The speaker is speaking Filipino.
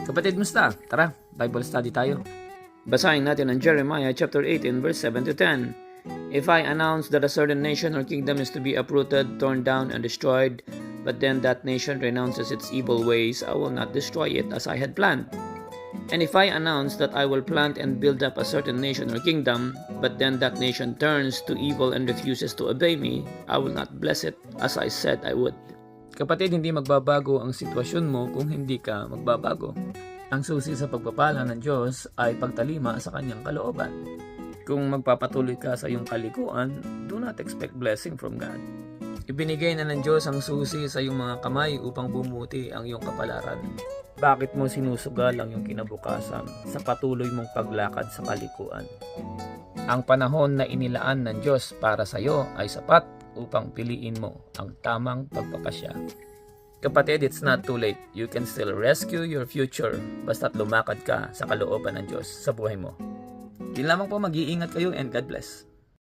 Kapatid, musta? Tara, Bible study tayo. Basahin natin ang Jeremiah chapter 18 verse 7 to 10. If I announce that a certain nation or kingdom is to be uprooted, torn down, and destroyed, but then that nation renounces its evil ways, I will not destroy it as I had planned. And if I announce that I will plant and build up a certain nation or kingdom, but then that nation turns to evil and refuses to obey me, I will not bless it as I said I would. Kapatid, hindi magbabago ang sitwasyon mo kung hindi ka magbabago. Ang susi sa pagpapala ng Diyos ay pagtalima sa kanyang kalooban. Kung magpapatuloy ka sa iyong kalikuan, do not expect blessing from God. Ibinigay na ng Diyos ang susi sa iyong mga kamay upang bumuti ang iyong kapalaran. Bakit mo sinusugal ang iyong kinabukasan sa patuloy mong paglakad sa kalikuan? Ang panahon na inilaan ng Diyos para sa iyo ay sapat upang piliin mo ang tamang pagpapasya. Kapatid, it's not too late. You can still rescue your future basta't lumakad ka sa kalooban ng Diyos sa buhay mo. Yun lamang po, mag-iingat kayo and God bless.